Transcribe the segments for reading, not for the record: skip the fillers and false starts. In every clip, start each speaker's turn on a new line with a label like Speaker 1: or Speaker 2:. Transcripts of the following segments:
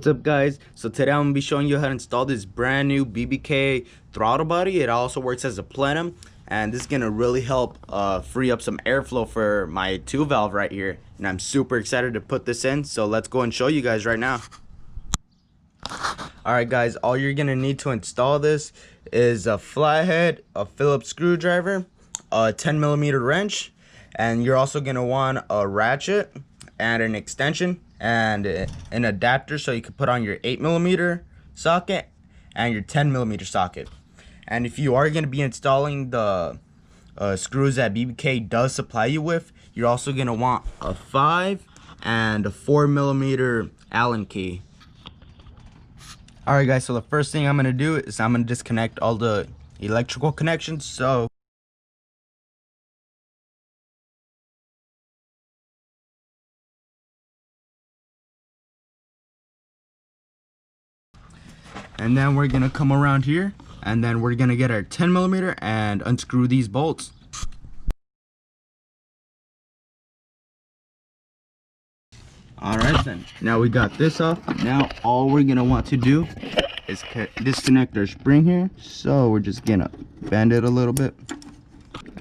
Speaker 1: What's up, guys? So today I'm gonna be showing you how to install this brand new BBK throttle body. It also works as a plenum, and this is gonna really help free up some airflow for my 2 valve right here, and I'm super excited to put this in. So let's go and show you guys right now. Alright guys, all you're gonna need to install this is a flathead, a Phillips screwdriver, a 10mm wrench, and you're also gonna want a ratchet and an extension and an adapter so you can put on your 8mm socket and your 10mm socket. And if you are going to be installing the screws that BBK does supply you with, you're also going to want a 5 and a 4mm Allen key. Alright guys, so the first thing I'm going to do is I'm going to disconnect all the electrical connections. So and then we're gonna come around here, and then we're gonna get our 10mm and unscrew these bolts. Alright then, now we got this off. Now all we're gonna want to do is disconnect our spring here. So we're just gonna bend it a little bit,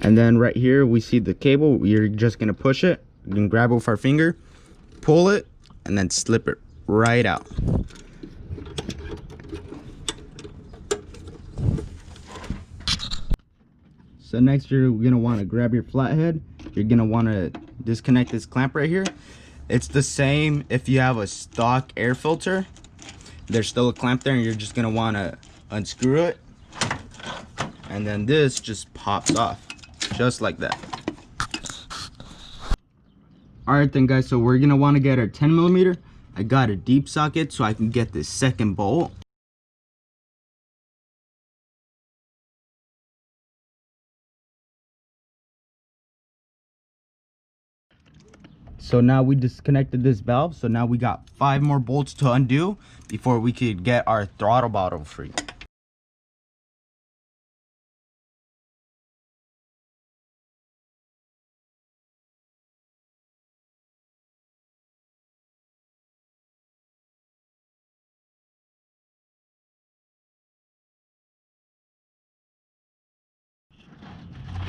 Speaker 1: and then right here we see the cable. We're just gonna push it. You can grab it with our finger, pull it, and then slip it right out. So next you're gonna want to grab your flathead. You're gonna want to disconnect this clamp right here. It's the same if you have a stock air filter. There's still a clamp there, and you're just gonna want to unscrew it, and then this just pops off just like that. Alright then guys, so we're gonna want to get our 10mm. I got a deep socket so I can get this second bolt. So now we disconnected this valve, so now we got 5 more bolts to undo before we could get our throttle bottle free.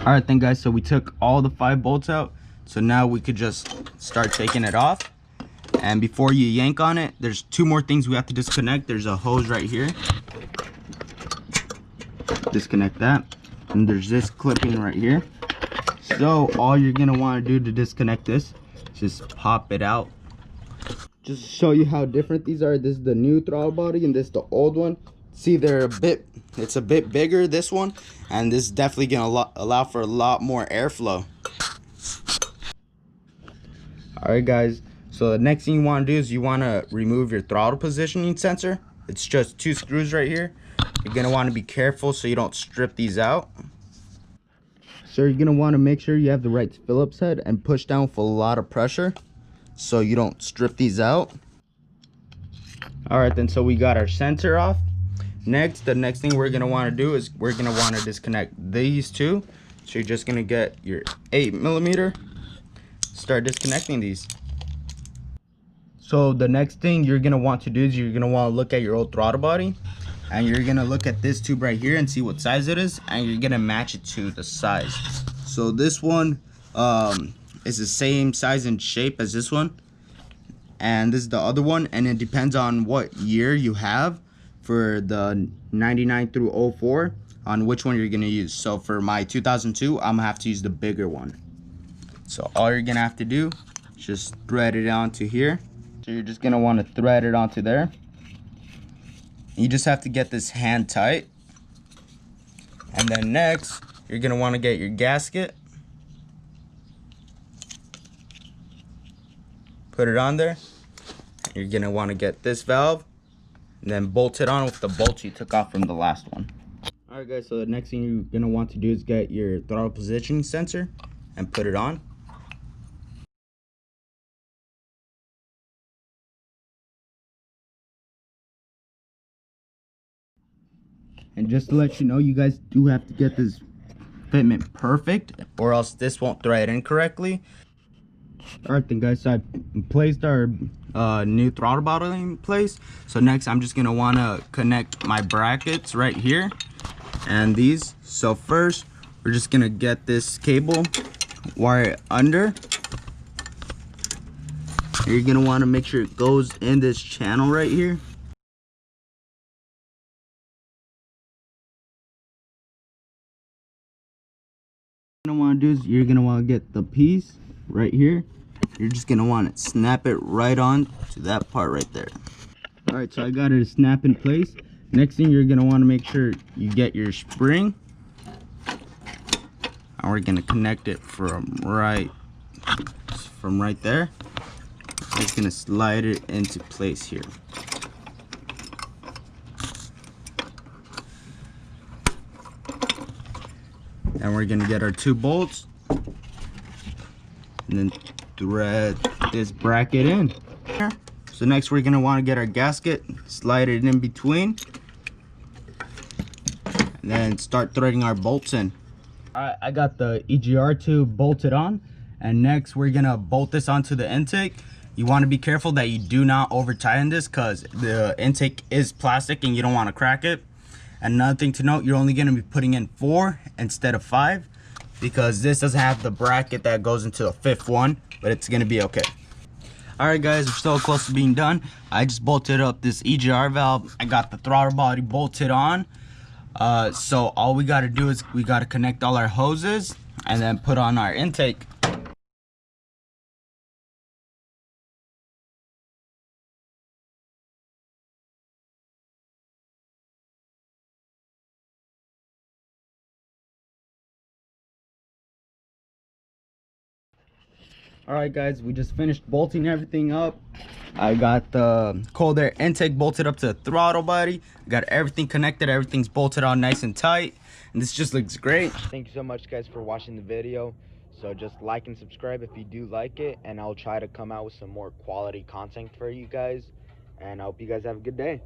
Speaker 1: Alright then guys, so we took all the 5 bolts out. So now we could just start taking it off. And before you yank on it, there's 2 more things we have to disconnect. There's a hose right here. Disconnect that. And there's this clipping right here. So all you're gonna want to do to disconnect this is just pop it out. Just to show you how different these are. This is the new throttle body and this is the old one. See, it's a bit bigger, this one, and this is definitely gonna allow for a lot more airflow. Alright guys, so the next thing you want to do is you want to remove your throttle positioning sensor. It's just 2 screws right here. You're going to want to be careful so you don't strip these out. So you're going to want to make sure you have the right Phillips head and push down with a lot of pressure so you don't strip these out. Alright then, so we got our sensor off. The next thing we're going to want to do is we're going to want to disconnect these 2. So you're just going to get your 8mm. Start disconnecting these. So the next thing you're gonna want to do is you're gonna want to look at your old throttle body, and you're gonna look at this tube right here and see what size it is, and you're gonna match it to the size. So this one is the same size and shape as this one, and this is the other one, and it depends on what year you have for the 99 through 04 on which one you're gonna use. So for my 2002, I'm gonna have to use the bigger one. So all you're gonna have to do is just thread it onto here. So you're just gonna want to thread it onto there. You just have to get this hand tight. And then next, you're gonna want to get your gasket. Put it on there. You're gonna want to get this valve, and then bolt it on with the bolts you took off from the last one. Alright guys, so the next thing you're gonna want to do is get your throttle position sensor and put it on. And just to let you know, you guys do have to get this fitment perfect, or else this won't thread in correctly. All right then, guys, so I placed our new throttle body in place. So next I'm just gonna want to connect my brackets right here and these. So first we're just gonna get this cable, wire it under. You're gonna want to make sure it goes in this channel right here. What you're gonna want to do is you're gonna want to get the piece right here. You're just gonna want to snap it right on to that part right there. All right, so I got it snap in place. Next thing, you're gonna want to make sure you get your spring, and we're gonna connect it from right there. Just gonna slide it into place here. And we're gonna get our 2 bolts and then thread this bracket in. So next we're gonna want to get our gasket, slide it in between, and then start threading our bolts in. Alright, I got the EGR tube bolted on, and next we're gonna bolt this onto the intake. You want to be careful that you do not over tighten this, because the intake is plastic and you don't want to crack it. And another thing to note, you're only going to be putting in 4 instead of 5, because this doesn't have the bracket that goes into the 5th one, but it's going to be okay. Alright guys, we're so close to being done. I just bolted up this EGR valve. I got the throttle body bolted on. So all we got to do is we got to connect all our hoses and then put on our intake. Alright guys, we just finished bolting everything up. I got the cold air intake bolted up to the throttle body. Got everything connected, everything's bolted on nice and tight, and this just looks great.
Speaker 2: Thank you so much guys for watching the video. So just like and subscribe if you do like it, and I'll try to come out with some more quality content for you guys, and I hope you guys have a good day.